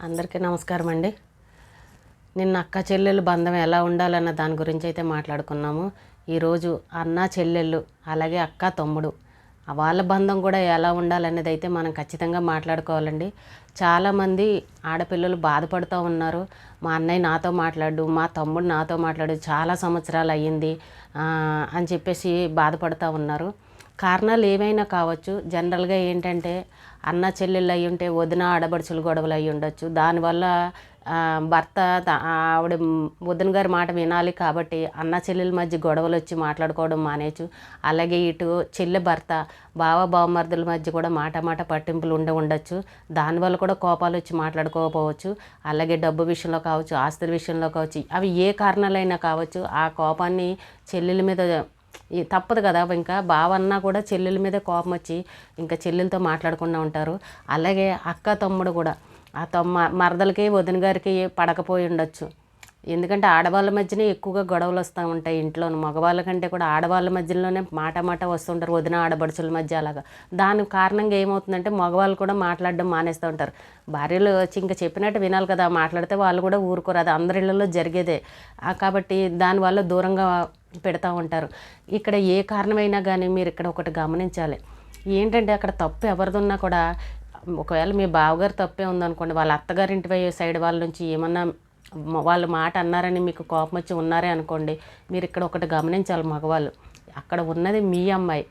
అందరికీ నమస్కారం అండి. నిన్న అక్క చెల్లెలు బంధం ఎలా ఉండాలన్న దాని గురించి అయితే మాట్లాడుకున్నాము. ఈరోజు అన్న చెల్లెళ్ళు అలాగే అక్క తమ్ముడు వాళ్ళ బంధం కూడా ఎలా ఉండాలనేది అయితే మనం ఖచ్చితంగా మాట్లాడుకోవాలండి. చాలామంది ఆడపిల్లలు బాధపడుతూ ఉన్నారు. మా అన్నయ్య నాతో మాట్లాడు, మా తమ్ముడు నాతో మాట్లాడు, చాలా సంవత్సరాలు అయ్యింది అని చెప్పేసి బాధపడుతూ ఉన్నారు. కారణాలు ఏమైనా కావచ్చు. జనరల్గా ఏంటంటే అన్న చెల్లెళ్ళు అయ్యి ఉంటే వదిన ఆడబడుచులు గొడవలు అయ్యి ఉండొచ్చు. దానివల్ల భర్త ఆవిడ వదిన గారి మాట వినాలి కాబట్టి అన్న చెల్లెల మధ్య గొడవలు వచ్చి మాట్లాడుకోవడం మానేచ్చు. అలాగే ఇటు చెల్లె భర్త బావమరుదుల మధ్య కూడా మాట పట్టింపులు ఉండొచ్చు. దానివల్ల కూడా కోపాలు వచ్చి మాట్లాడుకోకపోవచ్చు. అలాగే డబ్బు విషయంలో కావచ్చు, ఆస్తుల విషయంలో కావచ్చు, అవి ఏ కారణాలైనా కావచ్చు. ఆ కోపాన్ని చెల్లెల మీద తప్పదు కదా. ఇంకా బావన్నా కూడా చెల్లెల మీద కోపం వచ్చి ఇంకా చెల్లెలతో మాట్లాడకుండా ఉంటారు. అలాగే అక్క తమ్ముడు కూడా ఆ మరదలకి వదిన గారికి పడకపోయి ఉండొచ్చు. ఎందుకంటే ఆడవాళ్ళ మధ్యనే ఎక్కువగా గొడవలు వస్తూ ఉంటాయి ఇంట్లోనూ. మగవాళ్ళ కంటే కూడా ఆడవాళ్ళ మధ్యలోనే మాట వస్తుంటారు, వదిన ఆడబడుచుల మధ్య. అలాగా దాని కారణంగా ఏమవుతుందంటే మగవాళ్ళు కూడా మాట్లాడడం మానేస్తూ ఉంటారు. భార్యలు ఇంకా చెప్పినట్టు వినాలి కదా, మాట్లాడితే వాళ్ళు కూడా ఊరుకోరు. అది అందరి ఇళ్లలో జరిగేదే కాబట్టి దానివల్ల దూరంగా పెడతా ఉంటారు. ఇక్కడ ఏ కారణమైనా కానీ మీరు ఇక్కడ ఒకటి గమనించాలి. ఏంటంటే అక్కడ తప్పు ఎవరిదున్నా కూడా, ఒకవేళ మీ బావగారు తప్పే ఉందనుకోండి, వాళ్ళ అత్తగారింటి సైడ్ వాళ్ళ నుంచి ఏమన్నా వాళ్ళు మాట అన్నారని మీకు కోపం వచ్చి ఉన్నారే అనుకోండి, మీరు ఇక్కడ ఒకటి గమనించాలి. మగవాళ్ళు అక్కడ ఉన్నది మీ అమ్మాయి,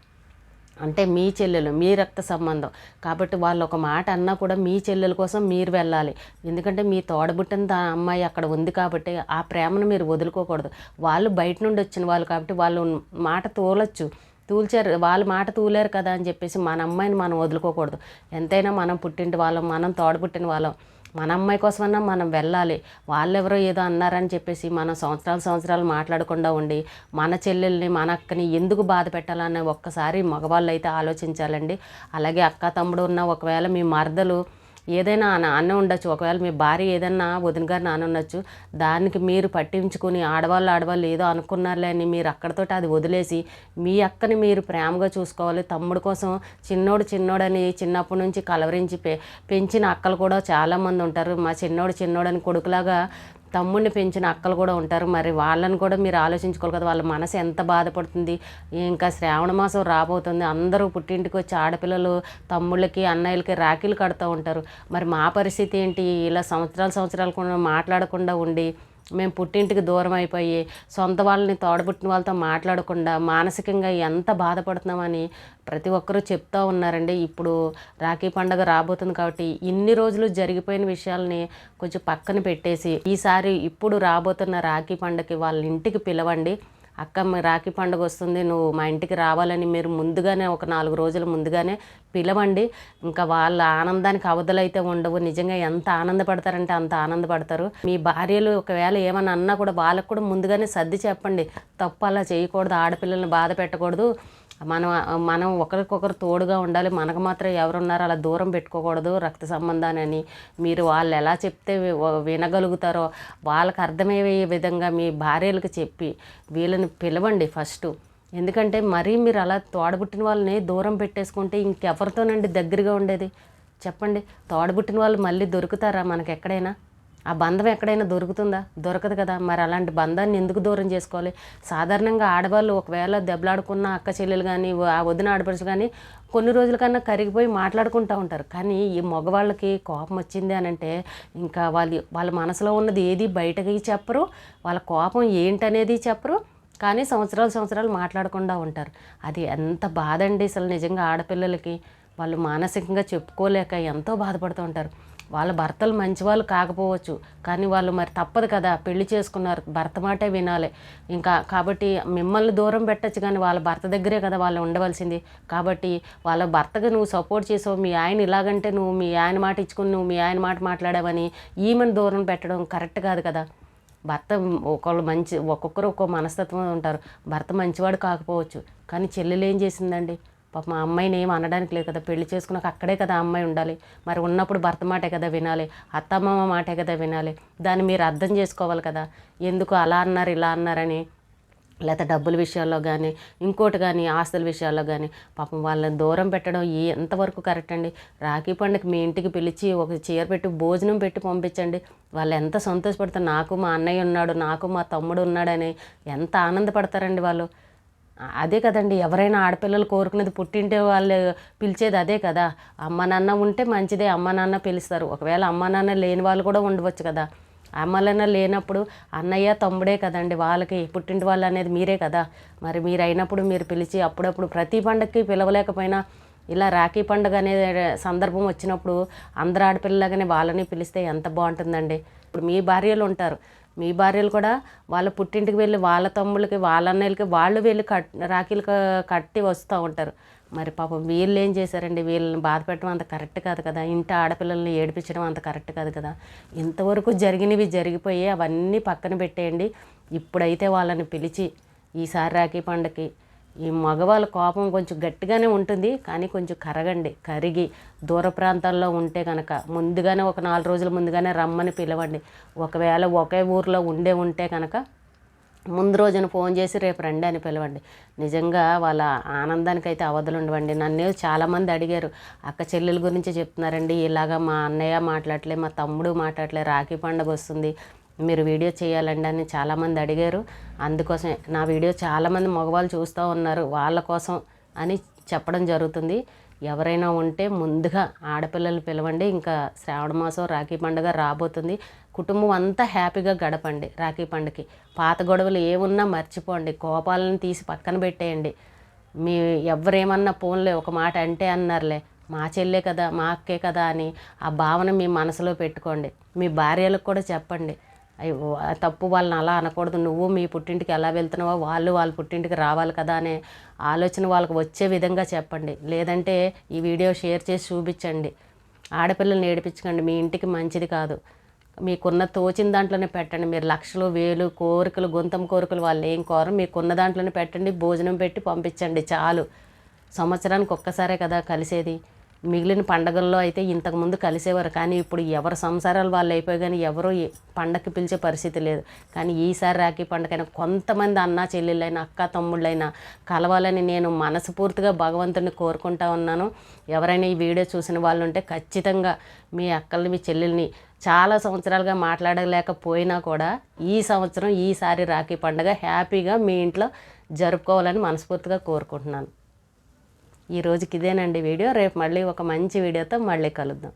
అంటే మీ చెల్లెలు, మీ రక్త సంబంధం కాబట్టి వాళ్ళు ఒక మాట అన్నా కూడా మీ చెల్లెల కోసం మీరు వెళ్ళాలి. ఎందుకంటే మీ తోడబుట్టిన అమ్మాయి అక్కడ ఉంది కాబట్టి ఆ ప్రేమను మీరు వదులుకోకూడదు. వాళ్ళు బయట నుండి వచ్చిన వాళ్ళు కాబట్టి వాళ్ళు మాట తూల్చారు, వాళ్ళ మాట తూలేరు కదా అని చెప్పేసి మన అమ్మాయిని మనం వదులుకోకూడదు. ఎంతైనా మనం పుట్టింటి వాళ్ళం, మనం తోడబుట్టిన వాళ్ళం. మన అమ్మాయి కోసమన్నా మనం వెళ్ళాలి. వాళ్ళెవరో ఏదో అన్నారని చెప్పేసి మనం సంవత్సరాలు మాట్లాడకుండా ఉండి మన చెల్లెల్ని, మన అక్కని ఎందుకు బాధ పెట్టాలన్న ఒక్కసారి మగవాళ్ళు అయితే ఆలోచించాలండి. అలాగే అక్క తమ్ముడు ఉన్న ఒకవేళ మీ మరదలు ఏదైనా అన్న ఉండొచ్చు, ఒకవేళ మీ భార్య ఏదైనా వదిన గారిని అని ఉండొచ్చు. దానికి మీరు పట్టించుకుని ఆడవాళ్ళు ఏదో అనుకున్నారులే అని మీరు అక్కడితోటి అది వదిలేసి మీ అక్కని మీరు ప్రేమగా చూసుకోవాలి. తమ్ముడు కోసం చిన్నోడని చిన్నప్పటి నుంచి కలవరించి పెంచిన అక్కలు కూడా చాలామంది ఉంటారు. మా చిన్నోడని కొడుకులాగా తమ్ముడిని పెంచిన అక్కలు కూడా ఉంటారు. మరి వాళ్ళని కూడా మీరు ఆలోచించుకోవాలి కదా. వాళ్ళ మనసు ఎంత బాధపడుతుంది. ఇంకా శ్రావణ మాసం రాబోతుంది. అందరూ పుట్టింటికి వచ్చి ఆడపిల్లలు తమ్ముళ్ళకి అన్నయ్యలకి రాఖీలు కడుతూ ఉంటారు. మరి మా పరిస్థితి ఏంటి? ఇలా సంవత్సరాలు కూడా మాట్లాడకుండా ఉండి మేము పుట్టింటికి దూరం అయిపోయి సొంత వాళ్ళని తోడబుట్టిన వాళ్ళతో మాట్లాడకుండా మానసికంగా ఎంత బాధపడుతున్నామని ప్రతి ఒక్కరూ చెప్తూ ఉన్నారండి. ఇప్పుడు రాఖీ పండుగ రాబోతుంది కాబట్టి ఇన్ని రోజులు జరిగిపోయిన విషయాలని కొంచెం పక్కన పెట్టేసి ఈసారి ఇప్పుడు రాబోతున్న రాఖీ పండుగకి వాళ్ళ ఇంటికి పిలవండి. అక్క రాఖీ పండుగ వస్తుంది, నువ్వు మా ఇంటికి రావాలని మీరు ముందుగానే ఒక 4 రోజుల ముందుగానే పిలవండి. ఇంకా వాళ్ళ ఆనందానికి అవధులైతే ఉండవు. నిజంగా ఎంత ఆనందపడతారంటే అంత ఆనందపడతారు. మీ భార్యలు ఒకవేళ ఏమన్నా అన్నా కూడా వాళ్ళకు కూడా ముందుగానే సర్ది చెప్పండి. తప్పు అలా చేయకూడదు, ఆడపిల్లల్ని బాధ పెట్టకూడదు, మనం ఒకరికొకరు తోడుగా ఉండాలి, మనకు మాత్రం ఎవరున్నారో అలా దూరం పెట్టుకోకూడదు రక్త సంబంధాన్ని మీరు వాళ్ళు ఎలా చెప్తే వినగలుగుతారో వాళ్ళకి అర్థమయ్యే విధంగా మీ భార్యలకు చెప్పి వీళ్ళని పిలవండి ఫస్ట్. ఎందుకంటే మరీ మీరు అలా తోడబుట్టిన వాళ్ళని దూరం పెట్టేసుకుంటే ఇంకెవరితోనండి దగ్గరగా ఉండేది చెప్పండి. తోడబుట్టిన వాళ్ళు మళ్ళీ దొరుకుతారా మనకి ఎక్కడైనా? ఆ బంధం ఎక్కడైనా దొరుకుతుందా? దొరకదు కదా. మరి అలాంటి బంధాన్ని ఎందుకు దూరం చేసుకోవాలి? సాధారణంగా ఆడవాళ్ళు ఒకవేళ దెబ్బలాడుకున్న అక్క చెల్లెలు కానీ ఆ వదిన ఆడపడుచు కానీ కొన్ని రోజుల కన్నా కరిగిపోయి మాట్లాడుకుంటూ ఉంటారు. కానీ ఈ మగవాళ్ళకి కోపం వచ్చింది అని అంటే ఇంకా వాళ్ళ మనసులో ఉన్నది ఏది బయటకి చెప్పరు, వాళ్ళ కోపం ఏంటనేది చెప్పరు. కానీ సంవత్సరాలు మాట్లాడకుండా ఉంటారు. అది ఎంత బాధ అండి అసలు. నిజంగా ఆడపిల్లలకి వాళ్ళు మానసికంగా చెప్పుకోలేక ఎంతో బాధపడుతూ ఉంటారు. వాళ్ళ భర్తలు మంచివాళ్ళు కాకపోవచ్చు, కానీ వాళ్ళు మరి తప్పదు కదా, పెళ్లి చేసుకున్నారు, భర్త మాటే వినాలి. ఇంకా కాబట్టి మిమ్మల్ని దూరం పెట్టచ్చు కానీ వాళ్ళ భర్త దగ్గరే కదా వాళ్ళు ఉండవలసింది. కాబట్టి వాళ్ళ భర్తగా నువ్వు సపోర్ట్ చేసావు, మీ ఆయన ఇలాగంటే నువ్వు మీ ఆయన మాట ఇచ్చుకుని నువ్వు మీ ఆయన మాట మాట్లాడావని ఈమెను దూరం పెట్టడం కరెక్ట్ కాదు కదా. భర్త ఒక్కొక్కరు ఒక్కో మనస్తత్వం ఉంటారు. భర్త మంచివాడు కాకపోవచ్చు, కానీ చెల్లెలు ఏం చేసిందండి? పాప మా అమ్మాయిని ఏం అనడానికి లేదు కదా, పెళ్లి చేసుకున్నాక అక్కడే కదా అమ్మాయి ఉండాలి. మరి ఉన్నప్పుడు భర్త మాటే కదా వినాలి, అత్తమామ మాటే కదా వినాలి. దాన్ని మీరు అర్థం చేసుకోవాలి కదా. ఎందుకు అలా అన్నారు ఇలా అన్నారని లేకపోతే డబ్బుల విషయాల్లో కానీ ఇంకోటి కానీ ఆస్తుల విషయాల్లో కానీ పాపం వాళ్ళని దూరం పెట్టడం ఎంతవరకు కరెక్ట్ అండి? రాఖీ పండుగ మీ ఇంటికి పిలిచి ఒక చీర పెట్టి భోజనం పెట్టి పంపించండి. వాళ్ళు ఎంత సంతోషపడతారు, నాకు మా అన్నయ్య ఉన్నాడు, నాకు మా తమ్ముడు ఉన్నాడని ఎంత ఆనందపడతారండి వాళ్ళు. అదే కదండి, ఎవరైనా ఆడపిల్లలు కోరుకునేది, పుట్టింటే వాళ్ళు పిలిచేది అదే కదా. అమ్మ నాన్న ఉంటే మంచిదే, అమ్మ నాన్న పిలుస్తారు. ఒకవేళ అమ్మ నాన్న లేని వాళ్ళు కూడా ఉండవచ్చు కదా. అమ్మలన్న లేనప్పుడు అన్నయ్య తమ్ముడే కదండి వాళ్ళకి పుట్టింటి వాళ్ళు అనేది మీరే కదా. మరి మీరు అయినప్పుడు మీరు పిలిచి అప్పుడప్పుడు ప్రతి పండగకి పిలవలేకపోయినా ఇలా రాఖీ పండుగ అనే సందర్భం వచ్చినప్పుడు అందరు ఆడపిల్లలాగానే వాళ్ళని పిలిస్తే ఎంత బాగుంటుందండి. ఇప్పుడు మీ భార్యలు ఉంటారు, మీ భార్యలు కూడా వాళ్ళ పుట్టింటికి వెళ్ళి వాళ్ళ తమ్ముళ్ళకి వాళ్ళ అన్నయ్యలకి వాళ్ళు వెళ్ళి రాఖీలు కట్టి వస్తూ ఉంటారు. మరి పాపం వీళ్ళు ఏం చేశారండి? వీళ్ళని బాధ పెట్టడం అంత కరెక్ట్ కాదు కదా. ఇంటి ఆడపిల్లల్ని ఏడిపించడం అంత కరెక్ట్ కాదు కదా. ఇంతవరకు జరిగినవి జరిగిపోయి అవన్నీ పక్కన పెట్టేయండి. ఇప్పుడైతే వాళ్ళని పిలిచి ఈసారి రాఖీ పండుగకి ఈ మగవాళ్ళ కోపం కొంచెం గట్టిగానే ఉంటుంది, కానీ కొంచెం కరిగి దూర ప్రాంతాల్లో ఉంటే కనుక ముందుగానే ఒక 4 రోజుల ముందుగానే రమ్మని పిలవండి. ఒకవేళ ఒకే ఊరిలో ఉంటే కనుక ముందు రోజున ఫోన్ చేసి రేపు రండి అని పిలవండి. నిజంగా వాళ్ళ ఆనందానికైతే అవధులు ఉండవండి. నన్ను చాలామంది అడిగారు, అక్క చెల్లెల గురించి చెప్తున్నారండి, ఇలాగా మా అన్నయ్య మాట్లాడలే, మా తమ్ముడు మాట్లాడలే, రాఖీ పండుగ వస్తుంది, మీరు వీడియో చేయాలండి అని చాలామంది అడిగారు. అందుకోసమే నా వీడియో చాలామంది మగవాళ్ళు చూస్తూ ఉన్నారు, వాళ్ళ కోసం అని చెప్పడం జరుగుతుంది. ఎవరైనా ఉంటే ముందుగా ఆడపిల్లలు పిలవండి. ఇంకా శ్రావణ మాసం రాఖీ పండుగ రాబోతుంది. కుటుంబం అంతా హ్యాపీగా గడపండి రాఖీ పండుగకి. పాత గొడవలు ఏమున్నా మర్చిపోండి, కోపాలను తీసి పక్కన పెట్టేయండి. మీ ఎవరేమన్నా పోన్లే ఒక మాట అంటే అన్నారులే, మా చెల్లే కదా మా అక్కే కదా అని ఆ భావన మీ మనసులో పెట్టుకోండి. మీ భార్యలకు కూడా చెప్పండి, అయ్యో తప్పు వాళ్ళని అలా అనకూడదు, నువ్వు మీ పుట్టింటికి ఎలా వెళ్తున్నావో వాళ్ళు వాళ్ళ పుట్టింటికి రావాలి కదా అనే ఆలోచన వాళ్ళకి వచ్చే విధంగా చెప్పండి. లేదంటే ఈ వీడియో షేర్ చేసి చూపించండి. ఆడపిల్లల్ని ఏడిపించకండి, మీ ఇంటికి మంచిది కాదు. మీకున్న తోచిన దాంట్లోనే పెట్టండి. మీరు లక్షలు వేలు కోరికలు గొంతం కోరికలు వాళ్ళు ఏం కోరు, మీకున్న దాంట్లోనే పెట్టండి, భోజనం పెట్టి పంపించండి చాలు. సంవత్సరానికి ఒక్కసారే కదా కలిసేది. మిగిలిన పండగల్లో అయితే ఇంతకుముందు కలిసేవారు, కానీ ఇప్పుడు ఎవరు సంసారాలు వాళ్ళు అయిపోయి కానీ ఎవరు పండగకి పిలిచే పరిస్థితి లేదు. కానీ ఈసారి రాఖీ పండగైనా కొంతమంది అన్నా చెల్లెళ్ళైనా అక్క తమ్ముళ్ళైనా కలవాలని నేను మనస్ఫూర్తిగా భగవంతుని కోరుకుంటా ఉన్నాను. ఎవరైనా ఈ వీడియో చూసిన వాళ్ళు ఉంటే ఖచ్చితంగా మీ అక్కల్ని మీ చెల్లెల్ని చాలా సంవత్సరాలుగా మాట్లాడలేకపోయినా కూడా ఈ సంవత్సరం ఈసారి రాఖీ పండుగ హ్యాపీగా మీ ఇంట్లో జరుపుకోవాలని మనస్ఫూర్తిగా కోరుకుంటున్నాను. ఈ రోజుకి ఇదేనండి వీడియో. రేపు మళ్ళీ ఒక మంచి వీడియోతో మళ్ళీ కలుద్దాం.